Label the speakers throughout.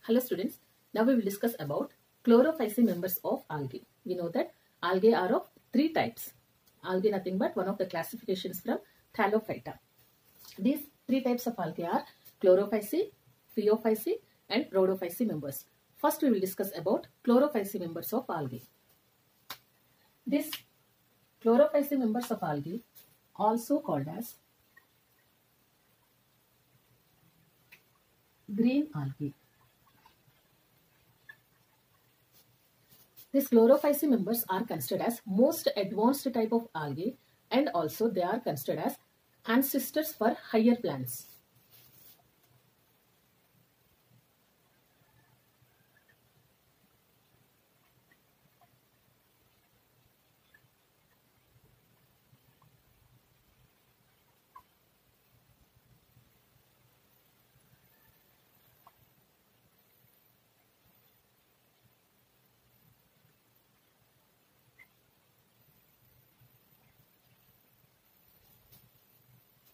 Speaker 1: Hello students, now we will discuss about Chlorophyceae members of algae. We know that algae are of three types. Algae nothing but one of the classifications from Thallophyta. These three types of algae are Chlorophyceae, Phaeophyceae and Rhodophyceae members. First we will discuss about Chlorophyceae members of algae. These Chlorophyceae members of algae, also called as green algae. These Chlorophyceae members are considered as most advanced type of algae, and also they are considered as ancestors for higher plants.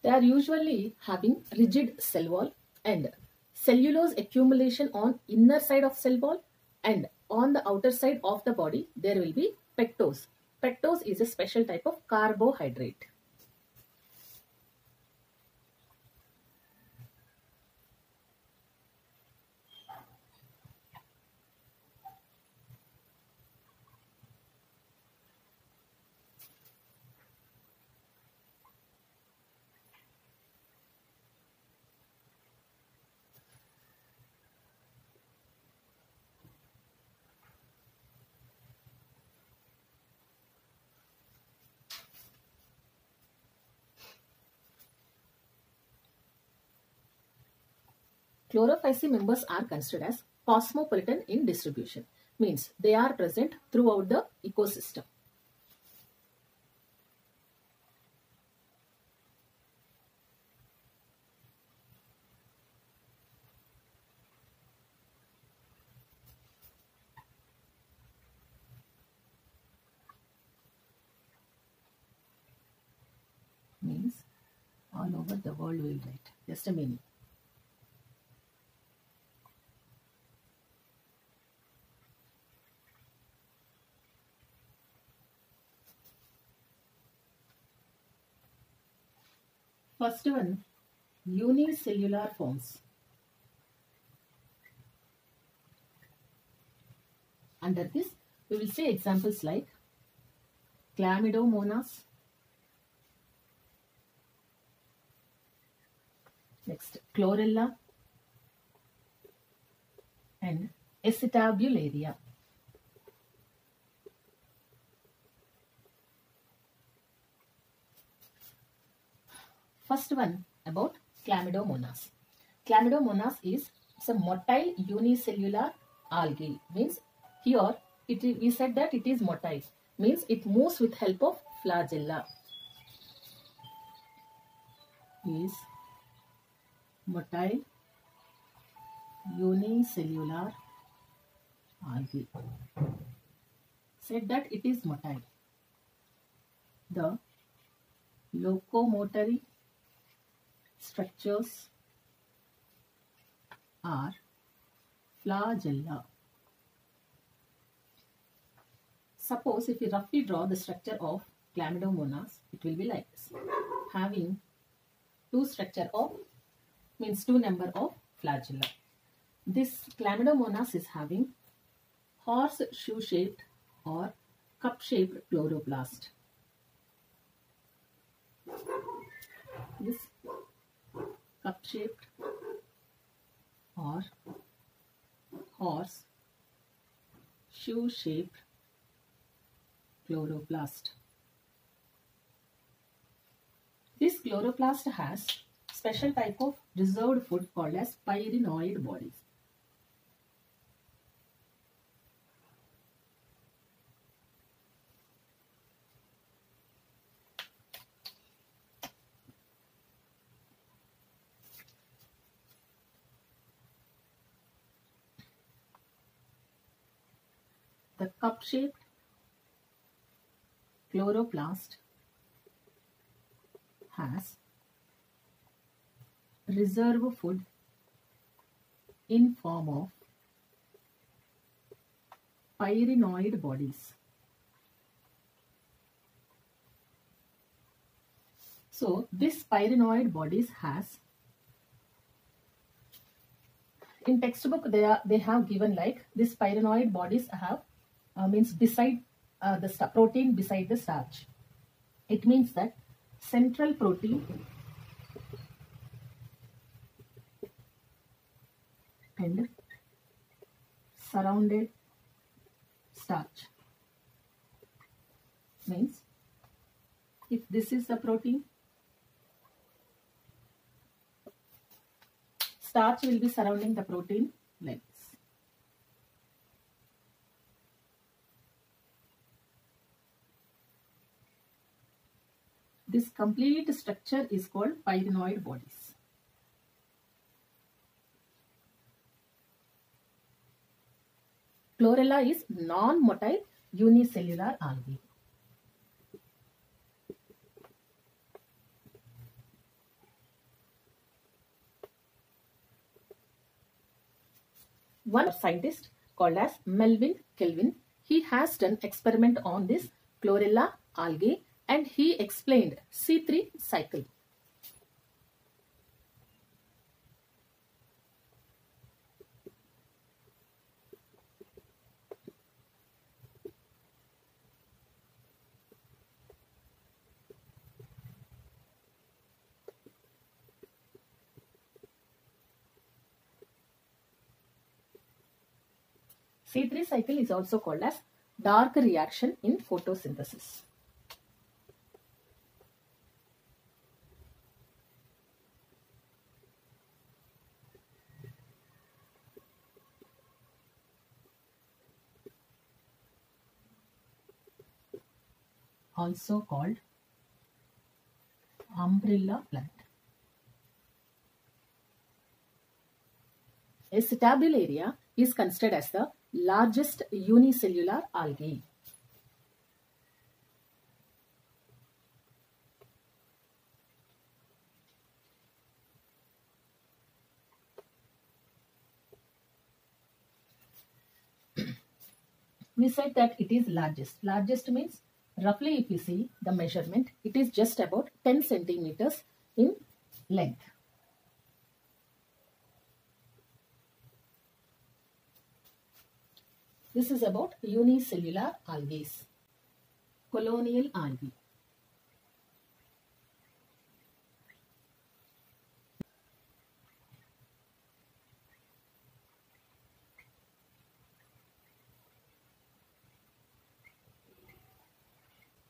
Speaker 1: They are usually having rigid cell wall and cellulose accumulation on inner side of cell wall, and on the outer side of the body there will be pectose. Pectose is a special type of carbohydrate. Chlorophyceae members are considered as cosmopolitan in distribution, means they are present throughout the ecosystem. Means all over the world will write. Just a minute. First one, unicellular forms. Under this, we will see examples like Chlamydomonas, next Chlorella and Acetabularia. First one about Chlamydomonas. Chlamydomonas is a motile unicellular algae. Means here we said that it is motile. Means it moves with help of flagella. Is motile unicellular algae. Said that it is motile. The locomotory structures are flagella. Suppose if we roughly draw the structure of Chlamydomonas, it will be like this, having two number of flagella. This Chlamydomonas is having horseshoe shaped or cup shaped chloroplast. This cup shaped or horse shoe shaped chloroplast. This chloroplast has special type of reserved food called as pyrenoid bodies. The cup-shaped chloroplast has reserve food in form of pyrenoid bodies. So this pyrenoid bodies has, in textbook they have given like this pyrenoid bodies have means beside the protein beside the starch. It means that central protein and surrounded starch. Means if this is the protein, starch will be surrounding the protein like this. This complete structure is called pyrenoid bodies. Chlorella is non-motile unicellular algae. One scientist called as Melvin Kelvin, he has done experiment on this Chlorella algae and he explained C3 cycle. C3 cycle is also called as dark reaction in photosynthesis. Also called umbrella plant. Acetobularia is considered as the largest unicellular algae. We said that it is largest. Largest means roughly if you see the measurement, it is just about 10 centimeters in length. This is about unicellular algae. Colonial algae.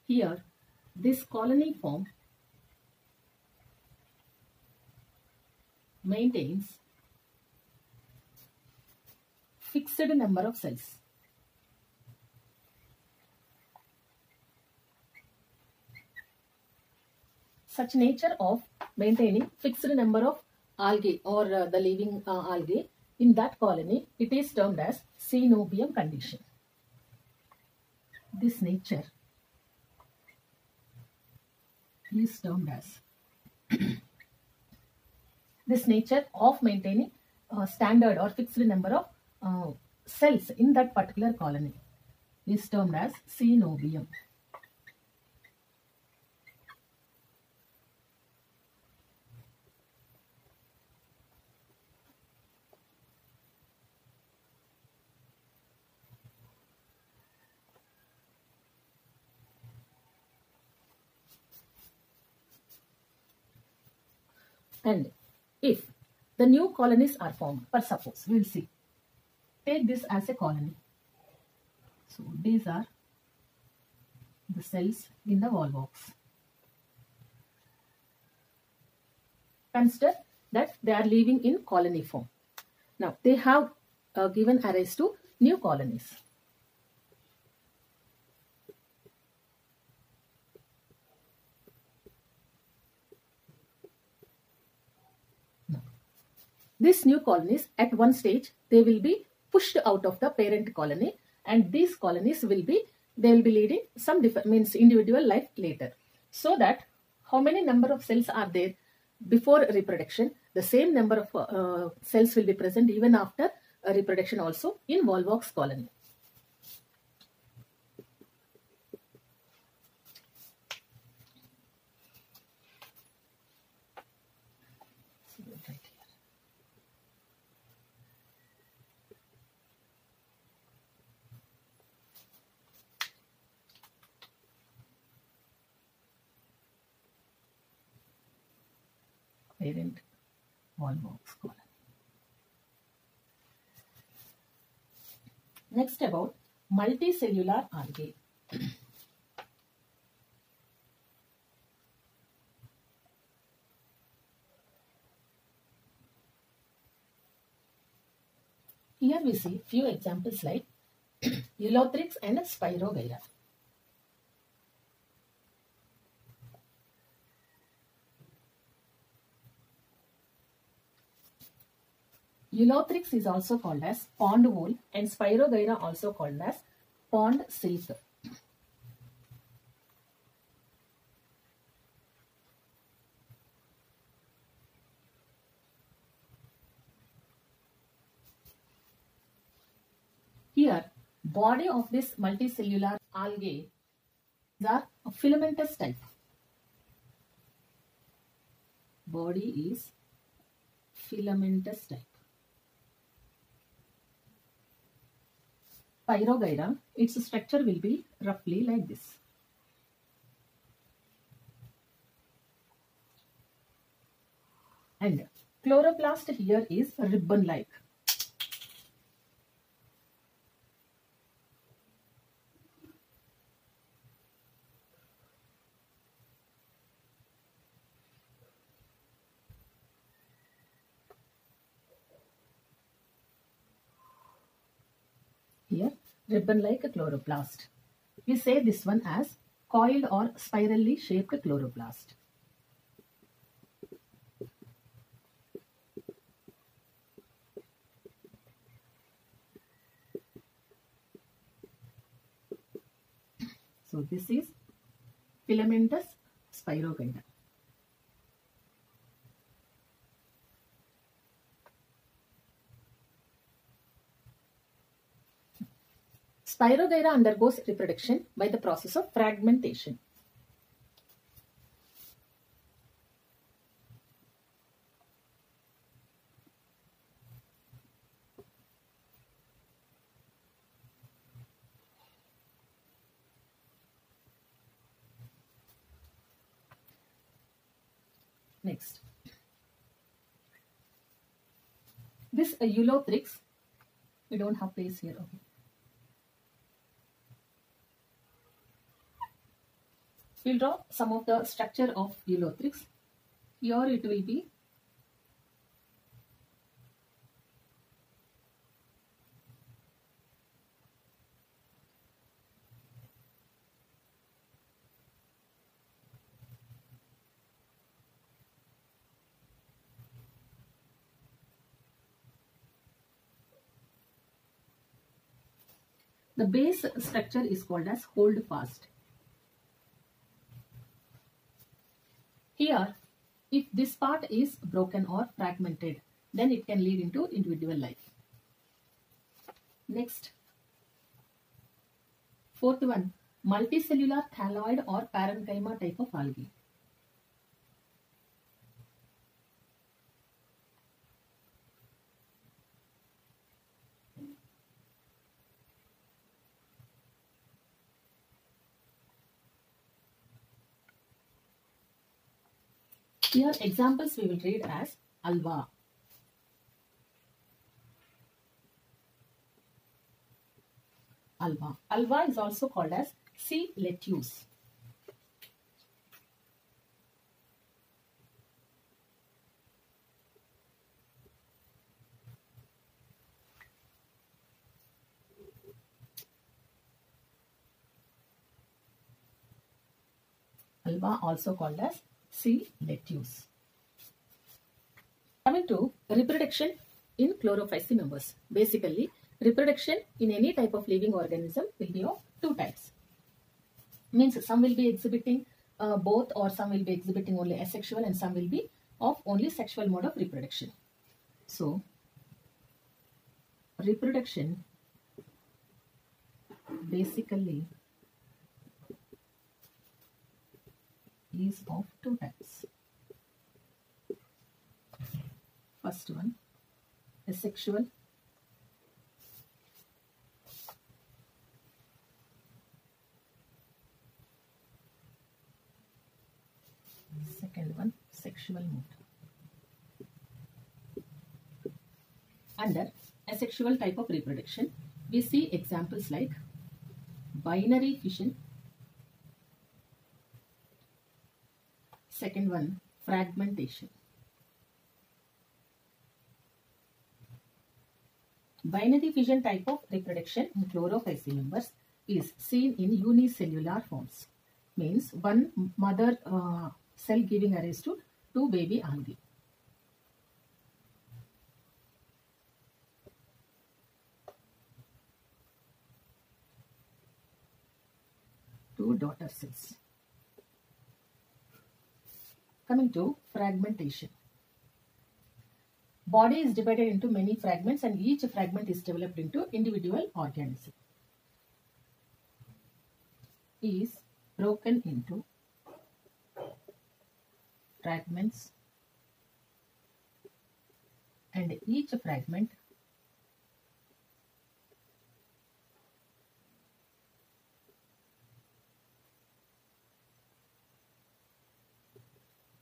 Speaker 1: Here, this colony form maintains fixed number of cells. Such nature of maintaining fixed number of algae or the living algae in that colony, it is termed as synobium condition. This nature is termed as this nature of maintaining standard or fixed number of cells in that particular colony is termed as synobium. And if the new colonies are formed, for suppose, we will see, take this as a colony. So these are the cells in the wall box. Consider that they are living in colony form. Now they have given rise to new colonies. These new colonies at one stage they will be pushed out of the parent colony, and these colonies will be leading some means individual life later. So that how many number of cells are there before reproduction, the same number of cells will be present even after reproduction also in Volvox colony. parent volvox colony. Next, about multicellular algae. Here we see few examples like Ulothrix and Spirogyra. Ulothrix is also called as pond wool and Spirogyra also called as pond silk. Here, body of this multicellular algae are a filamentous type. Body is filamentous type. Spirogyra, its structure will be roughly like this. And chloroplast here is ribbon-like. Here, ribbon-like chloroplast. We say this one as coiled or spirally shaped chloroplast. So this is filamentous Spirogyra. Spirogyra undergoes reproduction by the process of fragmentation. Next, this Ulothrix, we don't have place here. Okay. We'll draw some of the structure of Ulothrix. Here it will be the base structure is called as hold fast. Here, if this part is broken or fragmented, then it can lead into individual life. Next, fourth one, multicellular thalloid or parenchyma type of algae. Here examples we will read as alva. Alva. Alva is also called as sea lettuce. Alva also called as sea lettuce. Coming to reproduction in Chlorophyceae members. Basically, reproduction in any type of living organism will be of two types. Means some will be exhibiting both, or some will be exhibiting only asexual, and some will be of only sexual mode of reproduction. So, reproduction basically is of two types. First one, asexual. Second one, sexual mode. Under asexual type of reproduction, we see examples like binary fission, second one fragmentation. Binary fission type of reproduction in Chlorophyceae members is seen in unicellular forms, means one mother cell giving rise to two baby algae. Two daughter cells. Coming to fragmentation. Body is divided into many fragments and each fragment is developed into individual organism. Is broken into fragments and each fragment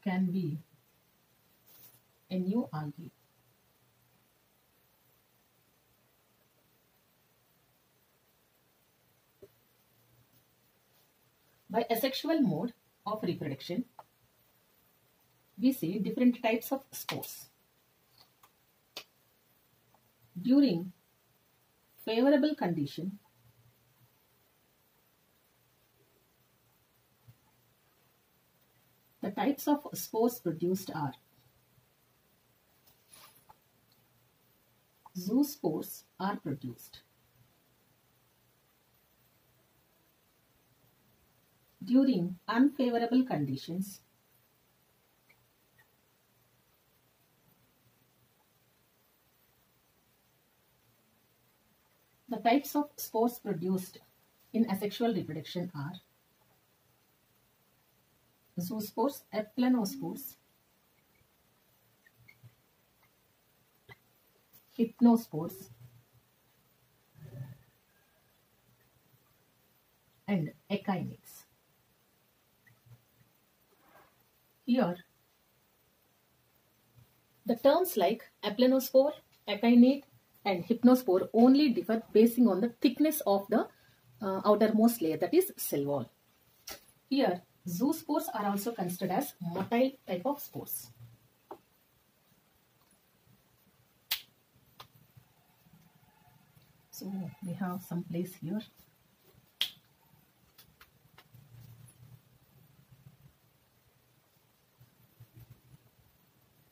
Speaker 1: can be a new algae. By asexual mode of reproduction, we see different types of spores. During favorable condition, the types of spores produced are zoospores are produced. During unfavorable conditions, the types of spores produced in asexual reproduction are zoospores, epleinospores, hypnospores, and echinates. Here, the terms like epleinospore, echinate, and hypnospore only differ basing on the thickness of the outermost layer, that is cell wall. Here, zoospores are also considered as motile type of spores. So we have some place here.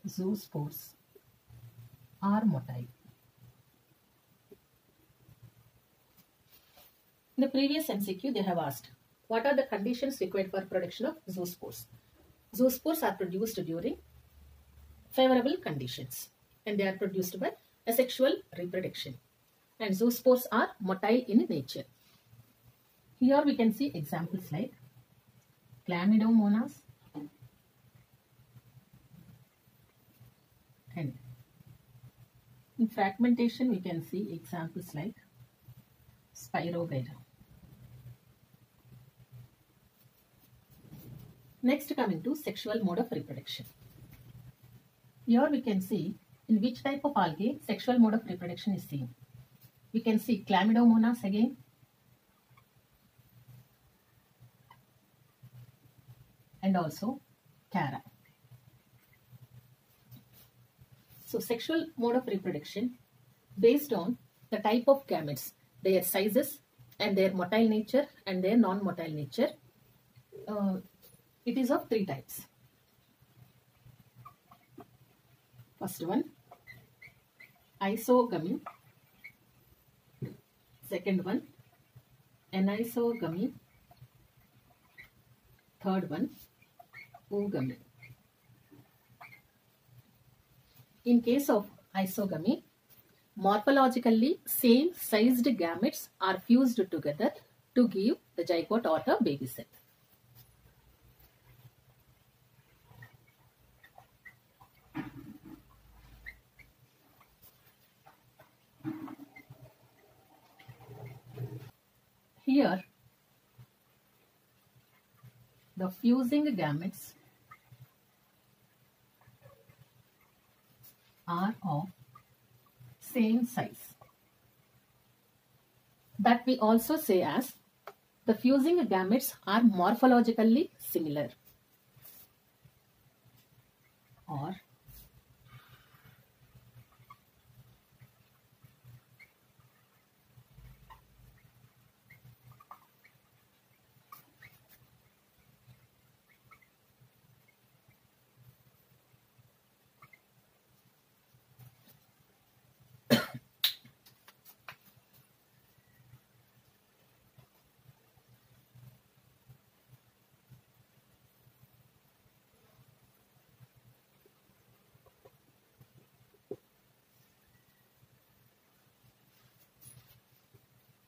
Speaker 1: Zoospores are motile. In the previous MCQ, they have asked, what are the conditions required for production of zoospores? Zoospores are produced during favorable conditions and they are produced by asexual reproduction. And zoospores are motile in nature. Here we can see examples like Chlamydomonas and in fragmentation we can see examples like Spirogyra. Next, coming to sexual mode of reproduction. Here we can see in which type of algae sexual mode of reproduction is seen. We can see Chlamydomonas again, and also Cara. So sexual mode of reproduction based on the type of gametes, their sizes and their motile nature and their non-motile nature. It is of three types. First one, isogamy. Second one, anisogamy. Third one, oogamy. In case of isogamy, morphologically same sized gametes are fused together to give the zygote or the baby cell. Here, the fusing gametes are of same size. That we also say as the fusing gametes are morphologically similar, or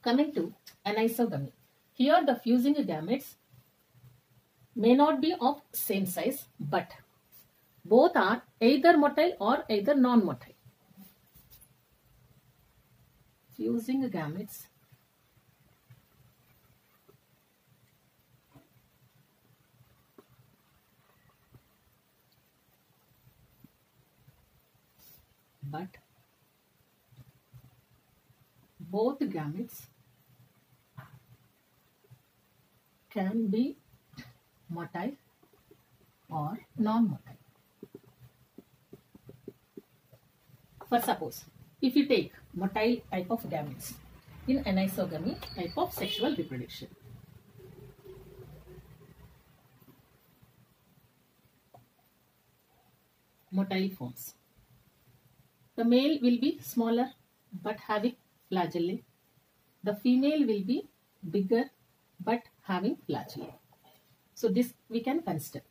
Speaker 1: coming to anisogamy. Here the fusing gametes may not be of same size, but both are either motile or either non-motile. Fusing gametes but both gametes can be motile or non-motile. For suppose, if you take motile type of gametes in anisogamy type of sexual reproduction, motile forms, the male will be smaller but having flagellae. The female will be bigger but having flagellae. So this we can consider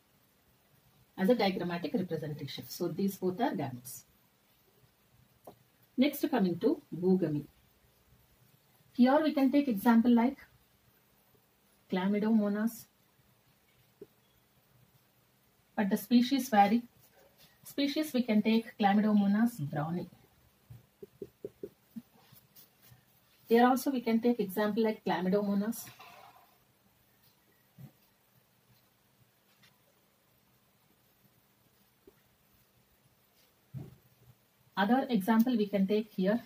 Speaker 1: as a diagrammatic representation. So these both are gametes. Next, coming to boogamy. Here we can take example like Chlamydomonas, but the species vary. Species we can take Chlamydomonas browni. Here also we can take example like Chlamydomonas. Other example we can take here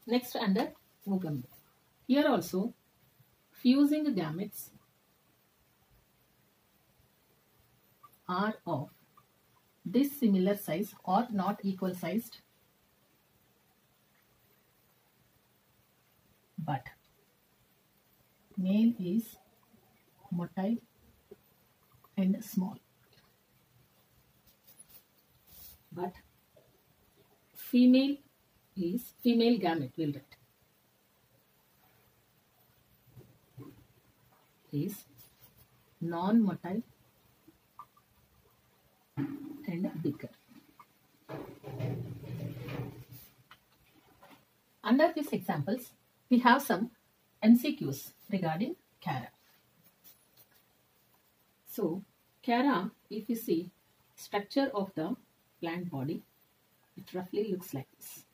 Speaker 1: next under boogamy. Here also fusing gametes are of dissimilar size or not equal sized, but male is motile and small, but female is female gamete, will write, is non-motile and bigger. Under these examples, we have some MCQs regarding Chara. So, Chara, if you see structure of the plant body, it roughly looks like this.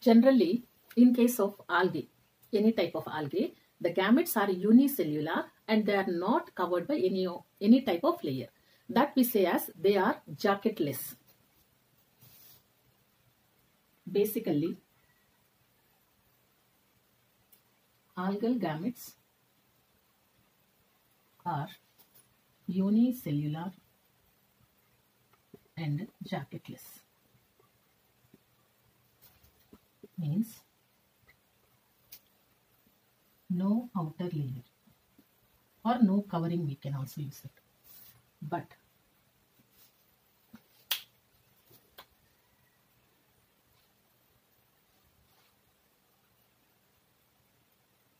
Speaker 1: Generally, in case of algae, any type of algae, the gametes are unicellular and they are not covered by any type of layer. That we say as they are jacketless. Basically, algal gametes are unicellular and jacketless. Means no outer layer or no covering, we can also use it. But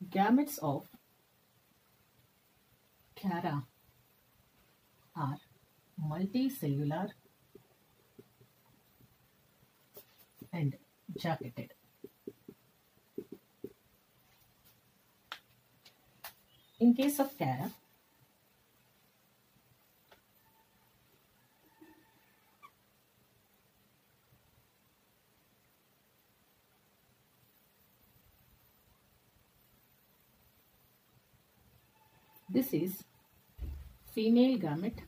Speaker 1: Gametes of Chara are multicellular and jacketed. In case of Chara, this is female gamete.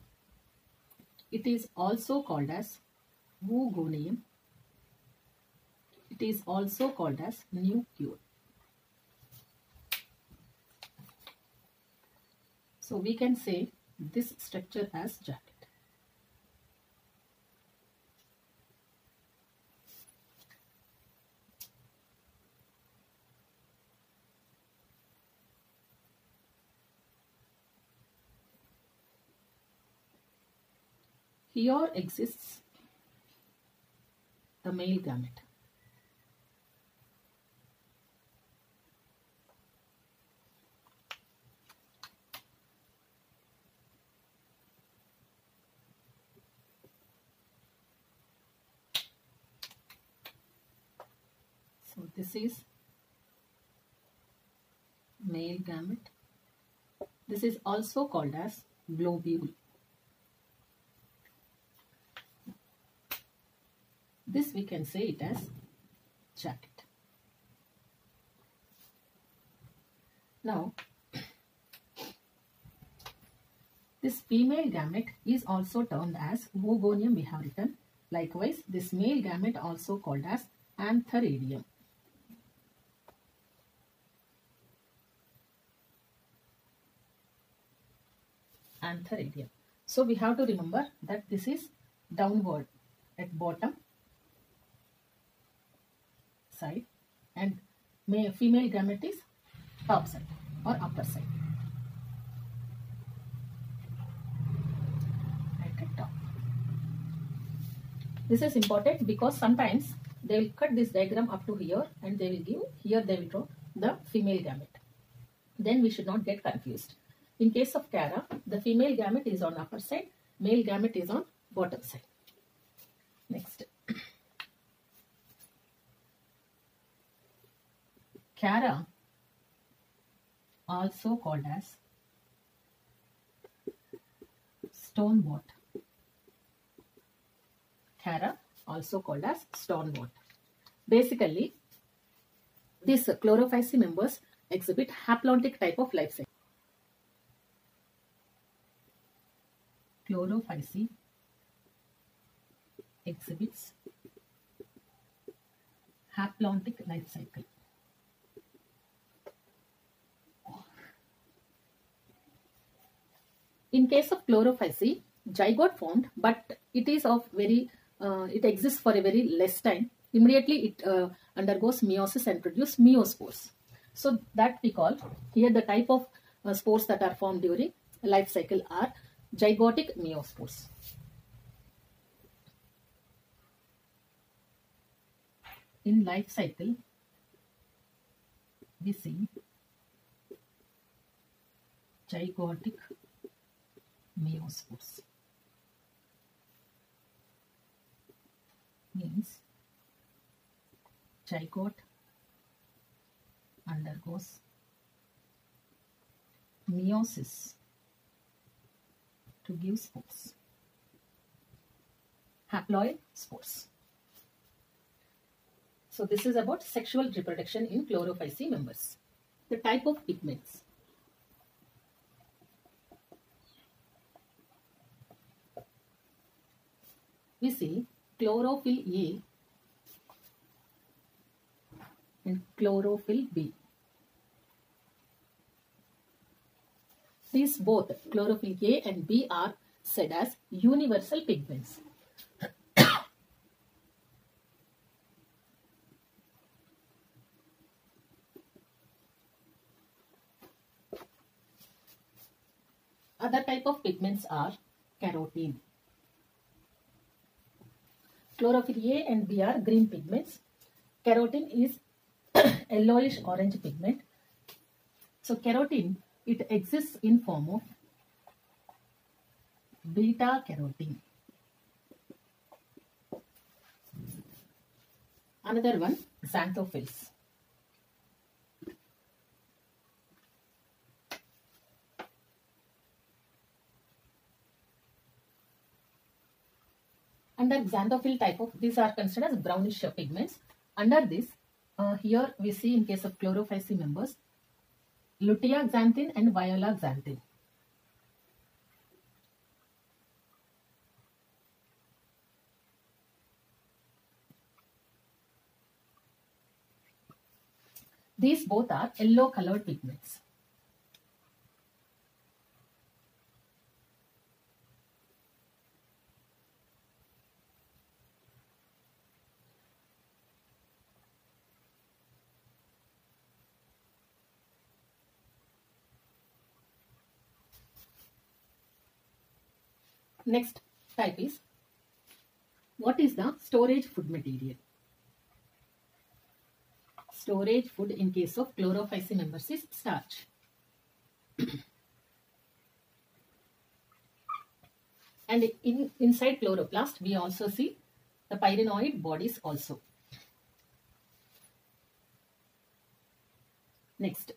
Speaker 1: It is also called as oogonium. It is also called as nucleus. So we can say this structure as jacket. Here exists the male gamete. So this is male gamete. This is also called as globule. This we can say it as jacket. Now, this female gamete is also termed as oogonium behaviorium. Likewise, this male gamete also called as antheradium. Antheradium. So we have to remember that this is downward at bottom side and female gamete is top side or upper side. Right at top. This is important because sometimes they will cut this diagram up to here and they will give, here they will draw the female gamete. Then we should not get confused. In case of Chara, the female gamete is on upper side, male gamete is on bottom side. Next. Chara, also called as stonebot. Chara, also called as stonebot. Basically, these Chlorophyceae members exhibit haplontic type of life cycle. Chlorophyceae exhibits haplontic life cycle. In case of Chlorophyceae, zygote formed, but it is of very, it exists for a very less time. Immediately it undergoes meiosis and produces meiospores. So that we call, here the type of spores that are formed during life cycle are zygotic meiospores. In life cycle, we see zygotic meiospores. Means zygote undergoes meiosis to give spores, haploid spores. So this is about sexual reproduction in Chlorophyceae members. The type of pigments. We see chlorophyll A and chlorophyll B. These both, chlorophyll A and B, are said as universal pigments. Other type of pigments are carotene. Chlorophyll A and B are green pigments. Carotene is yellowish orange pigment. So keratin, it exists in form of beta carotene. Another one, xanthophylls. Under xanthophyll type of, these are considered as brownish pigments. Under this, here we see in case of Chlorophyceae members, lutea xanthine and viola xanthine. These both are yellow colored pigments. Next type is, what is the storage food material? Storage food in case of Chlorophyceae members is starch. And inside chloroplast, we also see the pyrenoid bodies also. Next,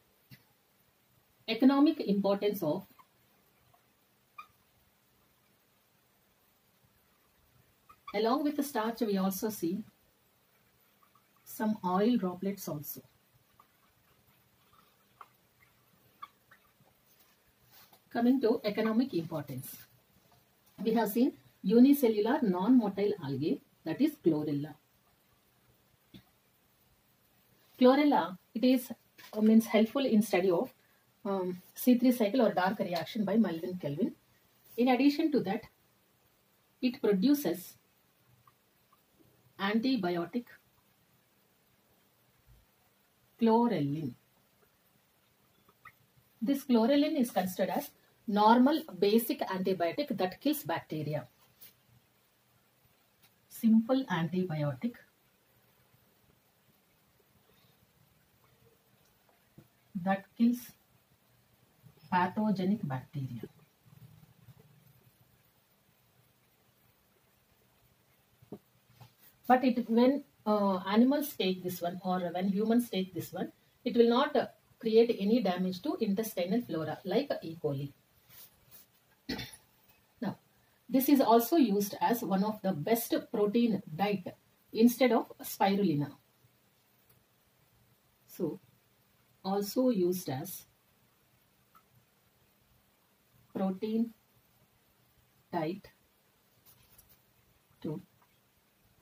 Speaker 1: economic importance of along with the starch, we also see some oil droplets also. Coming to economic importance, we have seen unicellular non-motile algae, that is chlorella. Chlorella, it is means helpful in study of C3 cycle or dark reaction by Melvin Kelvin. In addition to that, it produces antibiotic chlorellin. This chlorellin is considered as normal basic antibiotic that kills bacteria. Simple antibiotic that kills pathogenic bacteria. But when animals take this one or when humans take this one, it will not create any damage to intestinal flora like E. coli. Now, this is also used as one of the best protein diet instead of spirulina. So, also used as protein diet to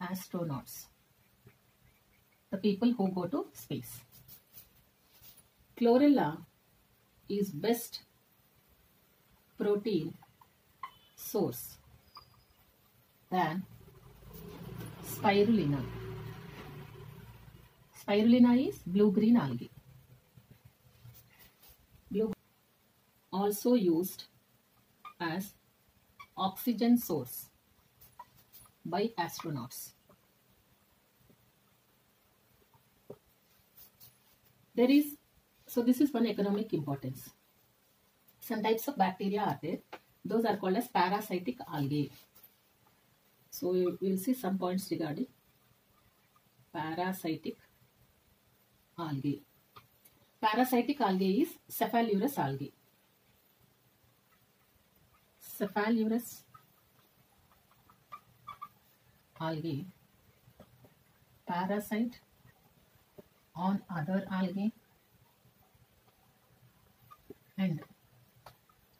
Speaker 1: astronauts, the people who go to space. Chlorella is best protein source than spirulina. Spirulina is blue-green algae. Also used as oxygen source by astronauts. So this is one economic importance. Some types of bacteria are there. Those are called as parasitic algae. So we will see some points regarding parasitic algae. Parasitic algae is Cephallurus algae. Cephallurus algae, parasite on other algae and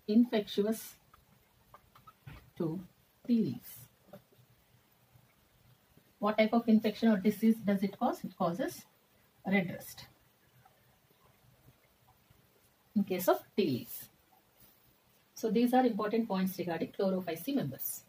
Speaker 1: infectious to tea leaves. What type of infection or disease does it cause? It causes red rust in case of tea leaves. So these are important points regarding Chlorophyceae members.